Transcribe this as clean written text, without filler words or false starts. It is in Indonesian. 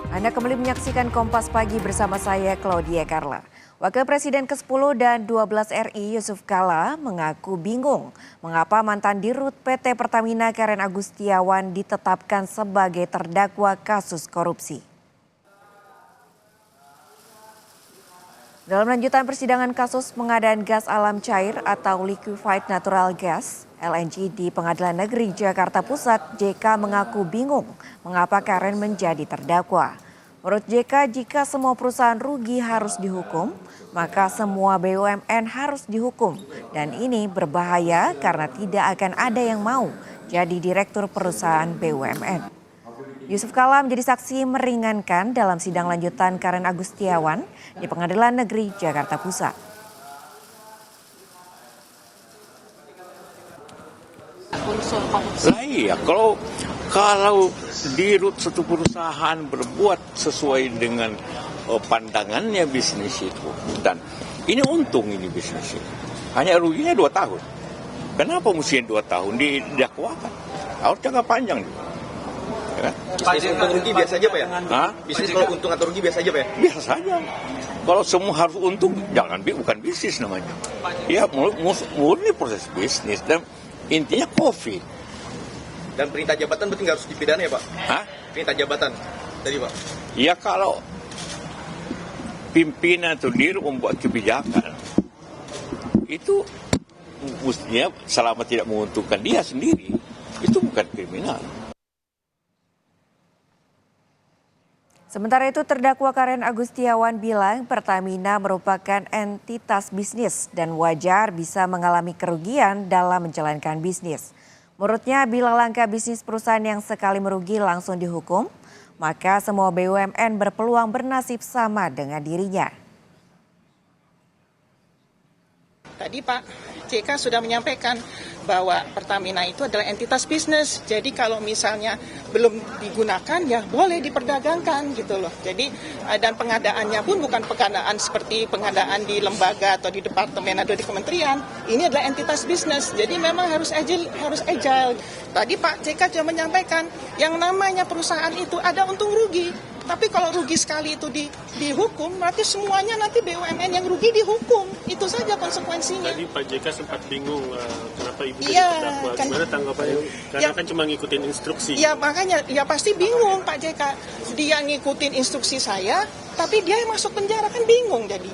Anda kembali menyaksikan Kompas Pagi bersama saya, Claudia Carla. Wakil Presiden ke-10 dan 12 RI Yusuf Kala mengaku bingung mengapa mantan Dirut PT Pertamina Karen Agustiawan ditetapkan sebagai terdakwa kasus korupsi. Dalam lanjutan persidangan kasus pengadaan gas alam cair atau liquefied natural gas (LNG) di Pengadilan Negeri Jakarta Pusat, JK mengaku bingung mengapa Karen menjadi terdakwa. Menurut JK, jika semua perusahaan rugi harus dihukum, maka semua BUMN harus dihukum. Dan ini berbahaya karena tidak akan ada yang mau jadi direktur perusahaan BUMN. Yusuf Kala menjadi saksi meringankan dalam sidang lanjutan Karen Agustiawan di Pengadilan Negeri Jakarta Pusat. Iya, kalau dirut satu perusahaan berbuat sesuai dengan pandangannya bisnis itu, dan ini untung ini bisnis itu, hanya ruginya 2 tahun. Kenapa mesti 2 tahun didakwakan? Harus jangka panjang juga. Ya kan? Bisnis untung rugi biasa aja Pak ya? Bisnis kalau untung atau rugi biasa aja Pak ya? Biasa saja. Kalau semua harus untung, bukan bisnis namanya. Ya murni proses bisnis dan intinya COVID. Dan perintah jabatan berarti nggak harus dipidana ya Pak? Hah? Perintah jabatan tadi Pak? Ya kalau pimpinan atau dirut membuat kebijakan, itu mestinya selama tidak menguntungkan dia sendiri, itu bukan kriminal. Sementara itu terdakwa Karen Agustiawan bilang Pertamina merupakan entitas bisnis dan wajar bisa mengalami kerugian dalam menjalankan bisnis. Menurutnya bila langkah bisnis perusahaan yang sekali merugi langsung dihukum, maka semua BUMN berpeluang bernasib sama dengan dirinya. Tadi Pak JK sudah menyampaikan bahwa Pertamina itu adalah entitas bisnis. Jadi kalau misalnya belum digunakan ya boleh diperdagangkan gitu loh. Jadi dan pengadaannya pun bukan pengadaan seperti pengadaan di lembaga atau di departemen atau di kementerian. Ini adalah entitas bisnis. Jadi memang harus agile. Tadi Pak JK sudah menyampaikan yang namanya perusahaan itu ada untung rugi. Tapi kalau rugi sekali itu dihukum, berarti semuanya nanti BUMN yang rugi dihukum. Itu saja konsekuensinya. Tadi Pak JK sempat bingung kenapa Ibu jadi terdakwa. Gimana tanggapannya? Karena kan cuma ngikutin instruksi. Ya makanya, ya pasti bingung Pak JK. Dia ngikutin instruksi saya, tapi dia yang masuk penjara kan bingung jadi.